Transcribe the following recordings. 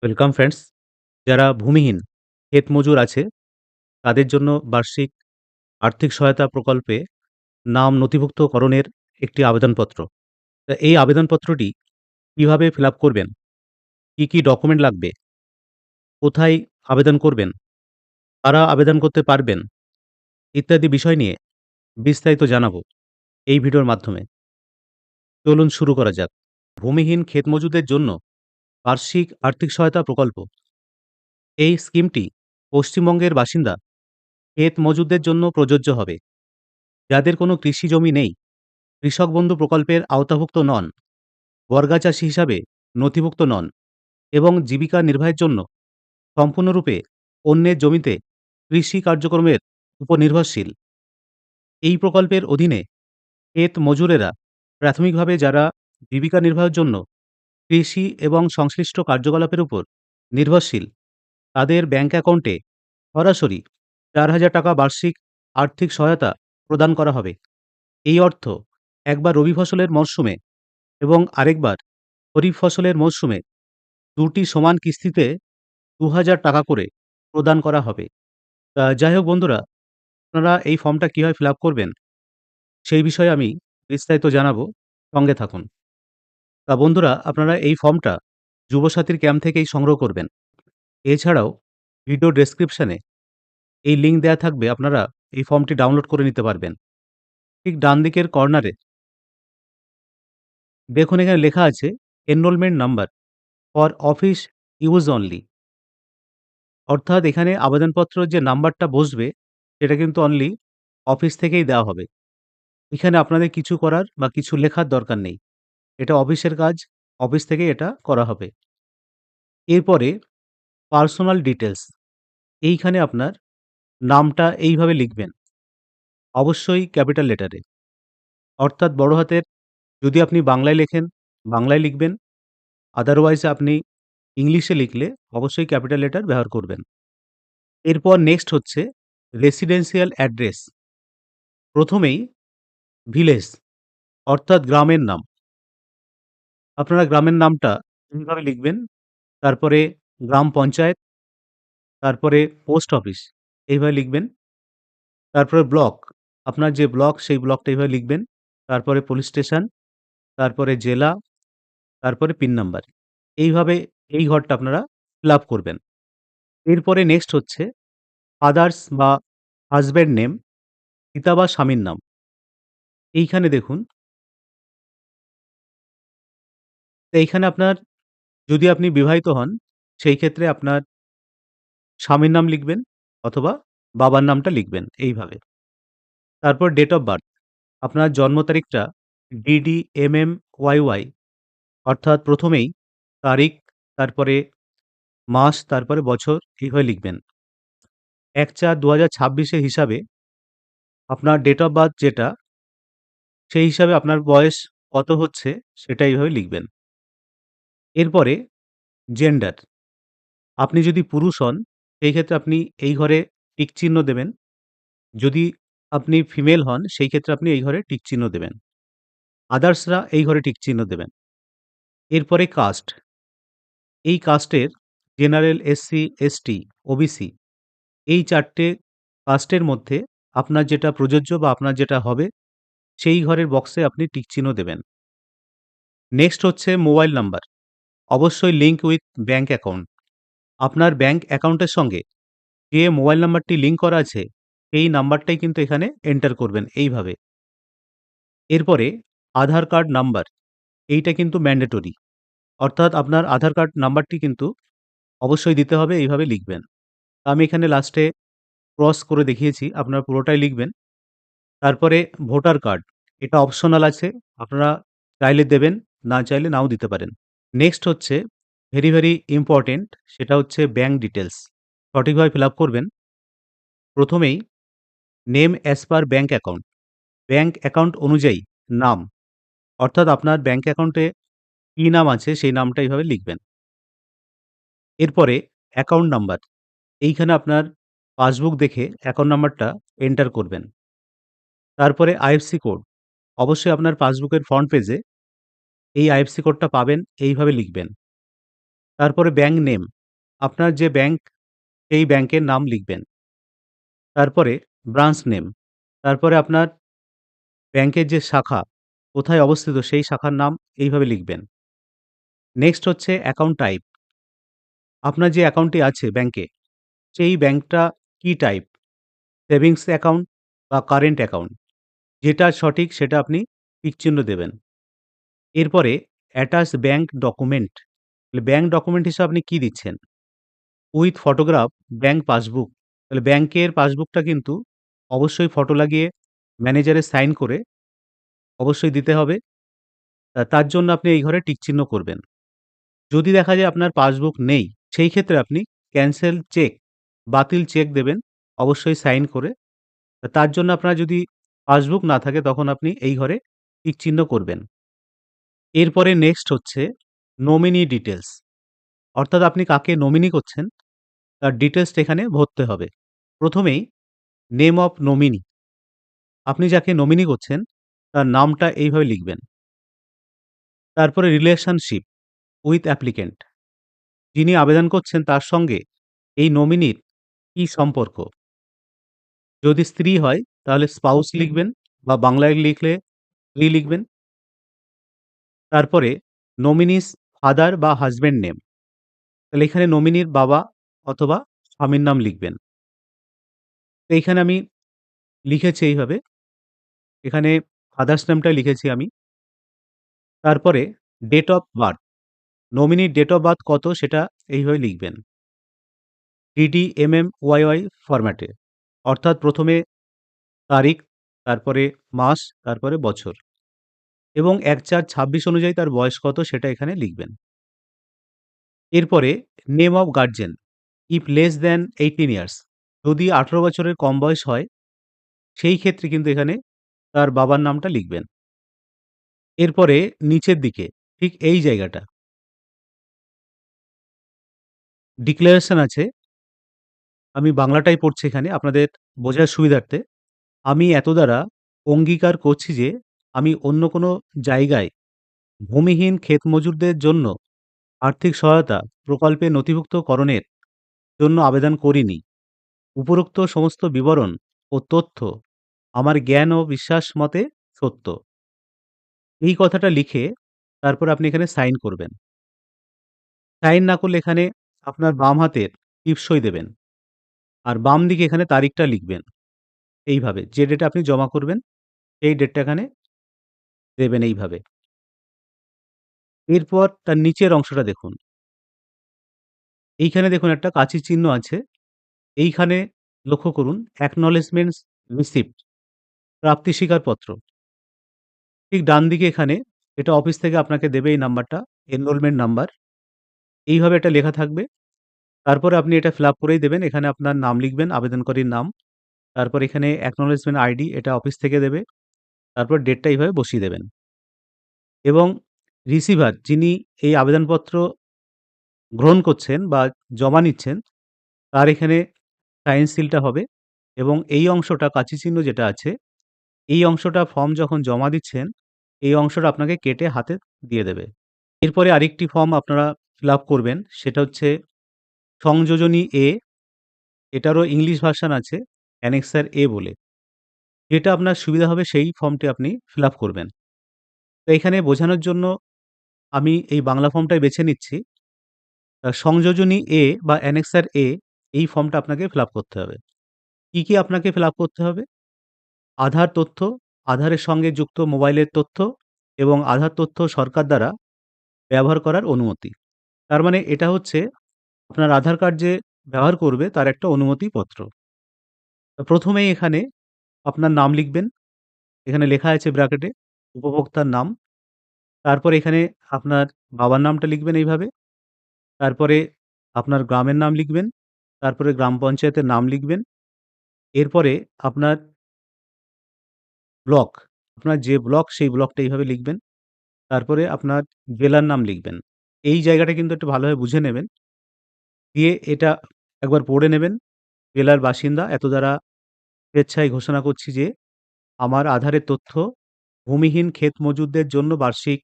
Welcome friends. যারা ভূমিহীন ক্ষেত মজুর আছে তাদের জন্য বার্ষিক আর্থিক সহায়তা প্রকল্পে নাম নথিভুক্তকরণের একটি আবেদনপত্র। এই আবেদনপত্রটি কিভাবে ফিল আপ করবেন, কি কি ডকুমেন্ট লাগবে, কোথায় আবেদন করবেন, কারা আবেদন করতে পারবেন ইত্যাদি বিষয় নিয়ে বিস্তারিত জানাবো এই ভিডিওর মাধ্যমে। চলুন শুরু করা যাক। ভূমিহীন ক্ষেত মজুরদের জন্য বার্ষিক আর্থিক সহায়তা প্রকল্প, এই স্কিমটি পশ্চিমবঙ্গের বাসিন্দা ক্ষেত মজুরদের জন্য প্রযোজ্য হবে। যাদের কোনো কৃষি জমি নেই, কৃষক বন্ধু প্রকল্পের আওতাভুক্ত নন, বর্গা চাষী হিসাবে নথিভুক্ত নন এবং জীবিকা নির্বাহের জন্য সম্পূর্ণরূপে অন্যের জমিতে কৃষি কার্যক্রমের উপর নির্ভরশীল। এই প্রকল্পের অধীনে ক্ষেত মজুরেরা প্রাথমিকভাবে যারা জীবিকা নির্বাহের জন্য কৃষি এবং সংশ্লিষ্ট কার্যকলাপের উপর নির্ভরশীল, তাদের ব্যাংক অ্যাকাউন্টে সরাসরি ৪,০০০ টাকা বার্ষিক আর্থিক সহায়তা প্রদান করা হবে। এই অর্থ একবার রবি ফসলের মরশুমে এবং আরেকবার খরিফ ফসলের মরশুমে দুটি সমান কিস্তিতে ২,০০০ টাকা করে প্রদান করা হবে। যাই হোক বন্ধুরা, আপনারা এই ফর্মটা কিভাবে ফিল আপ করবেন সেই বিষয়ে আমি বিস্তারিত জানাবো, সঙ্গে থাকুন। বন্ধুরা, আপনারা এই ফর্মটা যুবসাথীর ক্যাম্প থেকেই সংগ্রহ করবেন। এছাড়াও ভিডিও ডেসক্রিপশনে এই লিঙ্ক দেয়া থাকবে, আপনারা এই ফর্মটি ডাউনলোড করে নিতে পারবেন। ঠিক ডান দিকের কর্নারে দেখুন, এখানে লেখা আছে enrolment number for office use only. অর্থাৎ এখানে আবেদনপত্রের যে নাম্বারটা বসবে সেটা কিন্তু অনলি অফিস থেকেই দেওয়া হবে। এখানে আপনাদের কিছু করার বা কিছু লেখার দরকার নেই। এটা অফিসের কাজ, অফিস থেকেই এটা করা হবে। এরপরে পার্সোনাল ডিটেইলস, এইখানে আপনার নামটা এইভাবে লিখবেন, অবশ্যই ক্যাপিটাল লেটারে, অর্থাৎ বড় হাতের। যদি আপনি বাংলায় লেখেন, বাংলায় লিখবেন, আদারওয়াইজ আপনি ইংলিশে লিখলে অবশ্যই ক্যাপিটাল লেটার ব্যবহার করবেন। এরপর নেক্সট হচ্ছে রেসিডেন্সিয়াল অ্যাড্রেস। প্রথমেই ভিলেজ, অর্থাৎ গ্রামের নাম। আপনারা গ্রামের নামটা এইভাবে লিখবেন। তারপরে গ্রাম পঞ্চায়েত, তারপরে পোস্ট অফিস এইভাবে লিখবেন। তারপরে ব্লক, আপনার যে ব্লক সেই ব্লকটা এইভাবে লিখবেন। তারপরে পুলিশ স্টেশন, তারপরে জেলা, তারপরে পিন নাম্বার। এইভাবে এই ঘরটা আপনারা ফিল আপ করবেন। এরপরে নেক্সট হচ্ছে ফাদার্স বা হাসব্যান্ড নেম, পিতা বা স্বামীর নাম। এইখানে দেখুন, তো এইখানে আপনার, যদি আপনি বিবাহিত হন সেই ক্ষেত্রে আপনার স্বামীর নাম লিখবেন অথবা বাবার নামটা লিখবেন এইভাবে। তারপর ডেট অফ বার্থ, আপনার জন্ম তারিখটা ডিডি ওয়াইওয়াই, অর্থাৎ প্রথমেই তারিখ, তারপরে মাস, তারপরে বছর এইভাবে লিখবেন। ১/৪/২০২৬ হিসাবে আপনার ডেট অফ বার্থ যেটা, সেই হিসাবে আপনার বয়স কত হচ্ছে সেটা এইভাবে লিখবেন। এরপরে জেন্ডার, আপনি যদি পুরুষ হন সেই ক্ষেত্রে আপনি এই ঘরে টিক চিহ্ন দেবেন। যদি আপনি ফিমেল হন সেই ক্ষেত্রে আপনি এই ঘরে টিক চিহ্ন দেবেন। আদার্সরা এই ঘরে টিক চিহ্ন দেবেন। এরপরে কাস্ট, এই কাস্টের জেনারেল, এসসি, এসটি, ওবিসি, এই ৪ টে কাস্টের মধ্যে আপনার যেটা প্রযোজ্য বা আপনার যেটা হবে সেই ঘরের বক্সে আপনি টিক চিহ্ন দেবেন। নেক্সট হচ্ছে মোবাইল নাম্বার, অবশ্যই লিঙ্ক উইথ ব্যাংক অ্যাকাউন্ট। আপনার ব্যাংক অ্যাকাউন্টের সঙ্গে যে মোবাইল নাম্বারটি লিঙ্ক করা আছে সেই নাম্বারটাই কিন্তু এখানে এন্টার করবেন এইভাবে। এরপরে আধার কার্ড নাম্বার, এইটা কিন্তু ম্যান্ডেটরি, অর্থাৎ আপনার আধার কার্ড নাম্বারটি কিন্তু অবশ্যই দিতে হবে, এইভাবে লিখবেন। আমি এখানে লাস্টে ক্রস করে দেখিয়েছি, আপনারা পুরোটাই লিখবেন। তারপরে ভোটার কার্ড, এটা অপশনাল আছে, আপনারা চাইলে দেবেন, না চাইলে নাও দিতে পারেন। নেক্সট হচ্ছে ভেরি, ভেরি ইম্পোর্টেন্ট, সেটা হচ্ছে ব্যাংক ডিটেইলস। সঠিকভাবে ফিল আপ করবেন। প্রথমেই name as per bank account, bank account অনুযায়ী নাম, অর্থাৎ আপনার ব্যাংক অ্যাকাউন্টে কি নাম আছে সেই নামটা এইভাবে লিখবেন। এরপরে অ্যাকাউন্ট নাম্বার, এইখানে আপনার পাসবুক দেখে অ্যাকাউন্ট নাম্বারটা এন্টার করবেন। তারপরে আইএফসি কোড, অবশ্যই আপনার পাসবুকের ফ্রন্ট পেজে এই আইএফসি কোডটা পাবেন, এইভাবে লিখবেন। তারপরে ব্যাংক নেম, আপনার যে ব্যাংক সেই ব্যাংকের নাম লিখবেন। তারপরে ব্রাঞ্চ নেম, তারপরে আপনার ব্যাংকের যে শাখা কোথায় অবস্থিত সেই শাখার নাম এইভাবে লিখবেন। নেক্সট হচ্ছে অ্যাকাউন্ট টাইপ, আপনার যে অ্যাকাউন্টটি আছে ব্যাংকে সেই ব্যাংকটা কি টাইপ, সেভিংস অ্যাকাউন্ট বা কারেন্ট অ্যাকাউন্ট, যেটা সঠিক সেটা আপনি টিকচিহ্ন দেবেন। এরপরে অ্যাটাচ ব্যাংক ডকুমেন্ট, তাহলে ব্যাংক ডকুমেন্ট হিসেবে আপনি কি দিচ্ছেন? উইথ ফটোগ্রাফ ব্যাংক পাসবুক, তাহলে ব্যাংকের পাসবুকটা কিন্তু অবশ্যই ফটো লাগিয়ে ম্যানেজারের সাইন করে অবশ্যই দিতে হবে। তার জন্য আপনি এই ঘরে টিক চিহ্ন করবেন। যদি দেখা যায় আপনার পাসবুক নেই, সেই ক্ষেত্রে আপনি ক্যানসেল চেক, বাতিল চেক দেবেন অবশ্যই সাইন করে। তার জন্য আপনার যদি পাসবুক না থাকে তখন আপনি এই ঘরে টিক চিহ্ন করবেন। এরপরে নেক্সট হচ্ছে নমিনি ডিটেইলস, অর্থাৎ আপনি কাকে নমিনি করছেন তার ডিটেইলসটা এখানে ভরতে হবে। প্রথমেই নেম অফ নমিনি, আপনি যাকে নমিনি করছেন তার নামটা এইভাবে লিখবেন। তারপরে রিলেশনশিপ উইথ অ্যাপ্লিক্যান্ট, যিনি আবেদন করছেন তার সঙ্গে এই নমিনির কি সম্পর্ক? যদি স্ত্রী হয় তাহলে স্পাউস লিখবেন বা বাংলায় লিখলে স্ত্রী লিখবেন। তারপরে নমিনিস ফাদার বা হাসব্যান্ড নেম, তাহলে এখানে নমিনির বাবা অথবা স্বামীর নাম লিখবেন। তো এইখানে আমি লিখেছি এইভাবে, এখানে ফাদার্স নেমটা লিখেছি আমি। তারপরে ডেট অফ বার্থ, নমিনির ডেট অফ বার্থ কত সেটা এইভাবে লিখবেন। ডিডি, ওয়াইওয়াই ফরম্যাটে, অর্থাৎ প্রথমে তারিখ, তারপরে মাস, তারপরে বছর এবং ১/৪/২৬ অনুযায়ী তার বয়স কত সেটা এখানে লিখবেন। এরপরে name of guardian if less than 18 years, যদি ১৮ বছরের কম বয়স হয় সেই ক্ষেত্রে কিন্তু এখানে তার বাবার নামটা লিখবেন। এরপরে নিচের দিকে ঠিক এই জায়গাটা ডিক্লারেশন আছে, আমি বাংলাটাই পড়ছি এখানে আপনাদের বোঝার সুবিধার্থে। আমি এত দ্বারা অঙ্গীকার করছি যে আমি অন্য কোনো জায়গায় ভূমিহীন ক্ষেত মজুরদের জন্য আর্থিক সহায়তা প্রকল্পে নথিভুক্তকরণের জন্য আবেদন করিনি। উপরোক্ত সমস্ত বিবরণ ও তথ্য আমার জ্ঞান ও বিশ্বাস মতে সত্য। এই কথাটা লিখে তারপর আপনি এখানে সাইন করবেন। সাইন না করলে এখানে আপনার বাম হাতের টিপসই দেবেন। আর বাম দিকে এখানে তারিখটা লিখবেন। এইভাবে যে ডেটে আপনি জমা করবেন সেই ডেটটা এখানে দেবেন এইভাবে। এরপর তার নিচের অংশটা দেখুন। এইখানে দেখুন একটা কাচি চিহ্ন আছে। এইখানে লক্ষ্য করুন অ্যাকনলেজমেন্টস রিসিপ্ট, প্রাপ্তি স্বীকারপত্র। ঠিক ডান দিকে এখানে এটা অফিস থেকে আপনাকে দেবে এই নাম্বারটা, এনরোলমেন্ট নাম্বার। এইভাবে এটা লেখা থাকবে। তারপরে আপনি এটা ফিল আপ করেই দেবেন। এখানে আপনার নাম লিখবেন, আবেদনকারীর নাম। তারপর এখানে অ্যাকনলেজমেন্ট আইডি এটা অফিস থেকে দেবে। তারপর ডেটটা এইভাবে বসিয়ে দেবেন। এবং রিসিভার যিনি এই আবেদনপত্র গ্রহণ করছেন বা জমা নিচ্ছেন তার এখানে সাইন সিলটা হবে এবং এই অংশটা কাচি চিহ্ন যেটা আছে, এই অংশটা ফর্ম যখন জমা দিচ্ছেন, এই অংশটা আপনাকে কেটে হাতে দিয়ে দেবে। এরপরে আরেকটি ফর্ম আপনারা ফিল আপ করবেন, সেটা হচ্ছে সংযোজনী এ, এটারও ইংলিশ ভার্সন আছে অ্যানেক্সার এ বলে। যেটা আপনার সুবিধা হবে সেই ফর্মটি আপনি ফিল আপ করবেন। তো এখানে বোঝানোর জন্য আমি এই বাংলা ফর্মটাই বেছে নিচ্ছি। সংযোজনী এ বা অ্যানেক্সার এ, এই ফর্মটা আপনাকে ফিল আপ করতে হবে। কি আপনাকে ফিল আপ করতে হবে? আধার তথ্য, আধারের সঙ্গে যুক্ত মোবাইলের তথ্য এবং আধার তথ্য সরকার দ্বারা ব্যবহার করার অনুমতি। তার মানে এটা হচ্ছে আপনার আধার কার্ড যে ব্যবহার করবে তার একটা অনুমতিপত্র। তো প্রথমেই এখানে আপনার নাম লিখবেন। এখানে লেখা আছে ব্র্যাকেটে উপভোক্তার নাম। তারপর এখানে আপনার বাবার নামটা লিখবেন এইভাবে। তারপরে আপনার গ্রামের নাম লিখবেন। তারপরে গ্রাম পঞ্চায়েতের নাম লিখবেন। এরপরে আপনার ব্লক, আপনার যে ব্লক সেই ব্লকটা এইভাবে লিখবেন। তারপরে আপনার জেলার নাম লিখবেন। এই জায়গাটা কিন্তু একটু ভালোভাবে বুঝে নেবেন। দিয়ে এটা একবার পড়ে নেবেন। জেলার বাসিন্দা এত দ্বারা স্বেচ্ছায় ঘোষণা করছি যে আমার আধারের তথ্য ভূমিহীন ক্ষেত মজুরদের জন্য বার্ষিক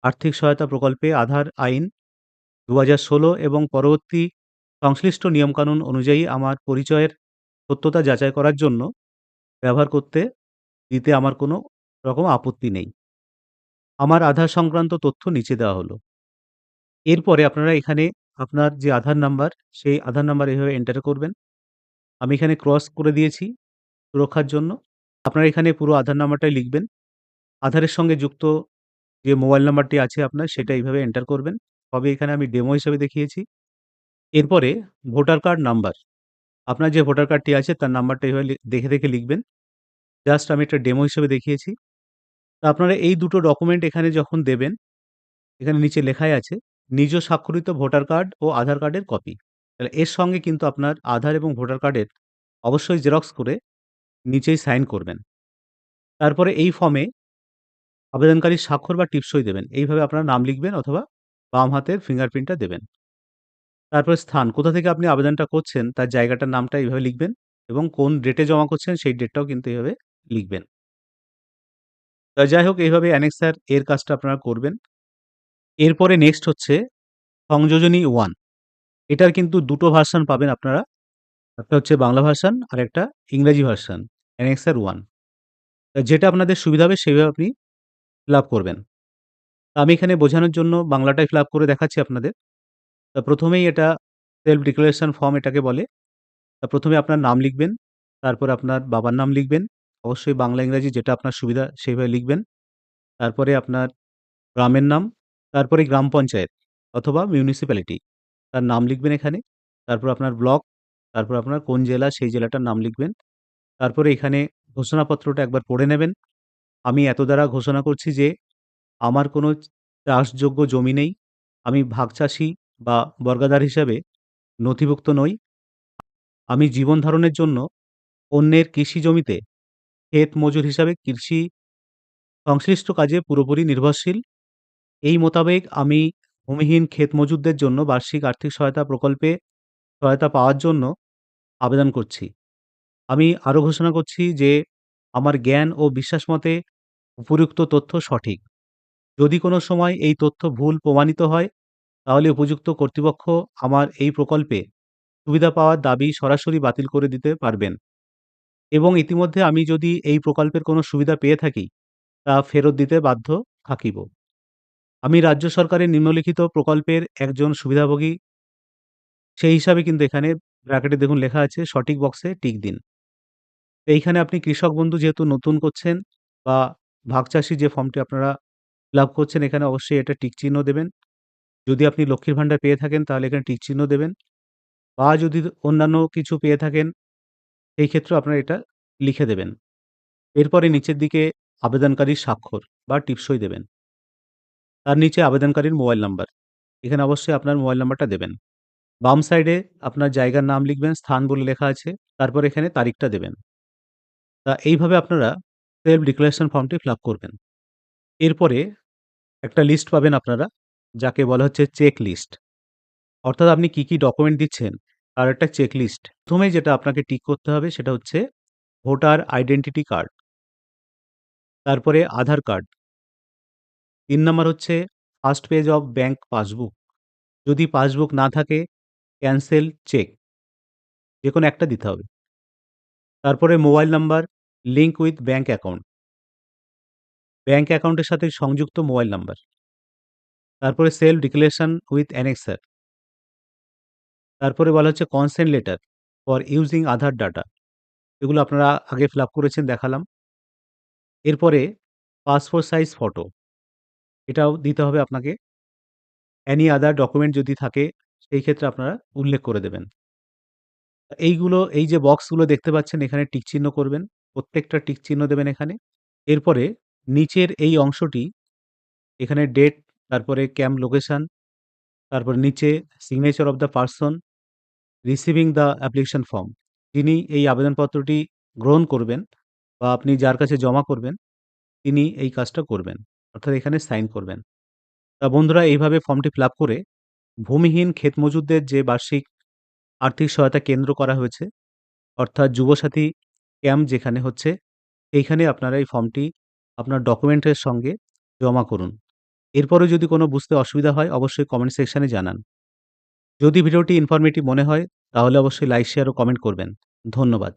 আর্থিক সহায়তা প্রকল্পে আধার আইন 2016 এবং পরবর্তী সংশ্লিষ্ট নিয়মকানুন অনুযায়ী আমার পরিচয়ের সত্যতা যাচাই করার জন্য ব্যবহার করতে দিতে আমার কোনো রকম আপত্তি নেই। আমার আধার সংক্রান্ত তথ্য নিচে দেওয়া হলো। এরপরে আপনারা এখানে আপনার যে আধার নাম্বার, সেই আধার নাম্বার এভাবে এন্টার করবেন। আমি এখানে ক্রস করে দিয়েছি সুরক্ষার জন্য। আপনারা এখানে পুরো আধার নাম্বারটাই লিখবেন। আধারের সঙ্গে যুক্ত যে মোবাইল নাম্বারটি আছে আপনার সেটা এইভাবে এন্টার করবেন। তবে এখানে আমি ডেমো হিসেবে দেখিয়েছি। এরপরে ভোটার কার্ড নাম্বার। আপনার যে ভোটার কার্ডটি আছে তার নাম্বারটা এভাবে দেখে, দেখে লিখবেন। জাস্ট আমি একটা ডেমো হিসেবে দেখিয়েছি। তো আপনারা এই দুটো ডকুমেন্ট এখানে যখন দেবেন, এখানে নিচে লেখাই আছে, নিজ স্বাক্ষরিত ভোটার কার্ড ও আধার কার্ডের কপি। তাহলে এর সঙ্গে কিন্তু আপনার আধার এবং ভোটার কার্ডের অবশ্যই জেরক্স করে নিচেই সাইন করবেন। তারপরে এই ফর্মে আবেদনকারীর স্বাক্ষর বা টিপসই দেবেন। এইভাবে আপনার নাম লিখবেন অথবা বাম হাতের ফিঙ্গারপ্রিন্টটা দেবেন। তারপরে স্থান, কোথা থেকে আপনি আবেদনটা করছেন তার জায়গাটার নামটা এইভাবে লিখবেন এবং কোন ডেটে জমা করছেন সেই ডেটটাও কিন্তু এভাবে লিখবেন। যাই হোক, এইভাবে অ্যানেক্সার এর কাজটা আপনারা করবেন। এরপরে নেক্সট হচ্ছে সংযোজনী 1। এটার কিন্তু দুটো ভার্সন পাবেন আপনারা। একটা হচ্ছে বাংলা ভার্সন আর একটা ইংরেজি ভার্সন, অ্যানেক্সার 1। যেটা আপনাদের সুবিধা হবে সেভাবে আপনি ফিল আপ করবেন। আমি এখানে বোঝানোর জন্য বাংলাটাই ফিল আপ করে দেখাচ্ছি আপনাদের। প্রথমেই এটা সেলফ ডিক্লারেশন ফর্ম এটাকে বলে। প্রথমে আপনার নাম লিখবেন, তারপরে আপনার বাবার নাম লিখবেন। অবশ্যই বাংলা, ইংরেজি যেটা আপনার সুবিধা সেইভাবে লিখবেন। তারপরে আপনার গ্রামের নাম, তারপরে গ্রাম পঞ্চায়েত অথবা মিউনিসিপ্যালিটি তার নাম লিখবেন এখানে। তারপর আপনার ব্লক, তারপর আপনার কোন জেলা সেই জেলাটার নাম লিখবেন। তারপরে এখানে ঘোষণাপত্রটা একবার পড়ে নেবেন। আমি এত দ্বারা ঘোষণা করছি যে আমার কোনো চাষযোগ্য জমি নেই। আমি ভাগ চাষি বা বর্গাদার হিসাবে নথিভুক্ত নই। আমি জীবন ধারণের জন্য অন্যের কৃষি জমিতে ক্ষেত মজুর হিসাবে কৃষি সংশ্লিষ্ট কাজে পুরোপুরি নির্ভরশীল। এই মোতাবেক আমি ভূমিহীন ক্ষেত মজুরদের জন্য বার্ষিক আর্থিক সহায়তা প্রকল্পে সহায়তা পাওয়ার জন্য আবেদন করছি। আমি আরও ঘোষণা করছি যে আমার জ্ঞান ও বিশ্বাস মতে উপরোক্ত তথ্য সঠিক। যদি কোনো সময় এই তথ্য ভুল প্রমাণিত হয় তাহলে উপযুক্ত কর্তৃপক্ষ আমার এই প্রকল্পে সুবিধা পাওয়ার দাবি সরাসরি বাতিল করে দিতে পারবেন এবং ইতিমধ্যে আমি যদি এই প্রকল্পের কোনো সুবিধা পেয়ে থাকি তা ফেরত দিতে বাধ্য থাকিব। আমি রাজ্য সরকারের নিম্নলিখিত প্রকল্পের একজন সুবিধাভোগী সেই হিসাবে কিন্তু এখানে ব্র্যাকেটে দেখুন লেখা আছে, সঠিক বক্সে টিক দিন। তো এইখানে আপনি কৃষক বন্ধু যেহেতু নতুন করছেন বা ভাগ চাষি যে ফর্মটি আপনারা ফিল আপ করছেন এখানে অবশ্যই এটা টিক চিহ্ন দেবেন। যদি আপনি লক্ষ্মীর ভাণ্ডার পেয়ে থাকেন তাহলে এখানে টিক চিহ্ন দেবেন বা যদি অন্যান্য কিছু পেয়ে থাকেন সেই ক্ষেত্রেও আপনারা এটা লিখে দেবেন। এরপরে নিচের দিকে আবেদনকারীর স্বাক্ষর বা টিপসই দেবেন। তার নিচে আবেদনকারীর মোবাইল নাম্বার। এখানে অবশ্যই আপনার মোবাইল নাম্বারটা দেবেন। বাম সাইডে আপনার জায়গার নাম লিখবেন, স্থান বলে লেখা আছে। তারপর এখানে তারিখটা দেবেন। এইভাবে আপনারা সেলফ ডিক্লারেশন ফর্মটি ফিল আপ করবেন। এরপরে একটা লিস্ট পাবেন আপনারা, যাকে বলা হচ্ছে চেক লিস্ট। অর্থাৎ আপনি কি, কি ডকুমেন্ট দিচ্ছেন তার একটা চেক লিস্ট। ১ম এই যেটা আপনাকে টিক করতে হবে সেটা হচ্ছে ভোটার আইডেন্টিটি কার্ড, তারপরে আধার কার্ড। ৩ নাম্বার হচ্ছে first page of bank passbook. যদি পাসবুক না থাকে ক্যানসেল চেক, যেকোনো একটা দিতে হবে। তারপরে mobile number link with bank account. Bank অ্যাকাউন্টের সাথে সংযুক্ত মোবাইল নাম্বার। তারপরে সেলফ ডিক্লারেশন উইথ অ্যানেক্সার। তারপরে বলা হচ্ছে consent letter for using Aadhaar data. এগুলো আপনারা আগে ফিল আপ করেছেন দেখালাম। এরপরে পাসপোর্ট সাইজ ফটো, এটাও দিতে হবে আপনাকে। অ্যানি আদার ডকুমেন্ট যদি থাকে সেই ক্ষেত্রে আপনারা উল্লেখ করে দেবেন। এইগুলো, এই যে বক্সগুলো দেখতে পাচ্ছেন এখানে টিক চিহ্ন করবেন। প্রত্যেকটা টিক চিহ্ন দেবেন এখানে। এরপরে নিচের এই অংশটি, এখানে ডেট, তারপরে ক্যাম্প লোকেশন, তারপর নিচে signature of the person receiving the application form. যিনি এই আবেদনপত্রটি গ্রহণ করবেন বা আপনি যার কাছে জমা করবেন তিনি এই কাজটা করবেন। অর্থাৎ এখানে সাইন করবেন। বন্ধুরা, এইভাবে ফর্মটি ফিল আপ করে ভূমিহীন ক্ষেত মজুরদের যে বার্ষিক আর্থিক সহায়তা কেন্দ্র করা হয়েছে অর্থাৎ যুবসাথী ক্যাম্প যেখানে হচ্ছে, এইখানে আপনারা এই ফর্মটি আপনার ডকুমেন্টের সঙ্গে জমা করুন। এরপরেও যদি কোনো বুঝতে অসুবিধা হয় অবশ্যই কমেন্ট সেকশনে জানান। যদি ভিডিওটি ইনফরমেটিভ মনে হয় তাহলে অবশ্যই লাইক, শেয়ার ও কমেন্ট করবেন। ধন্যবাদ।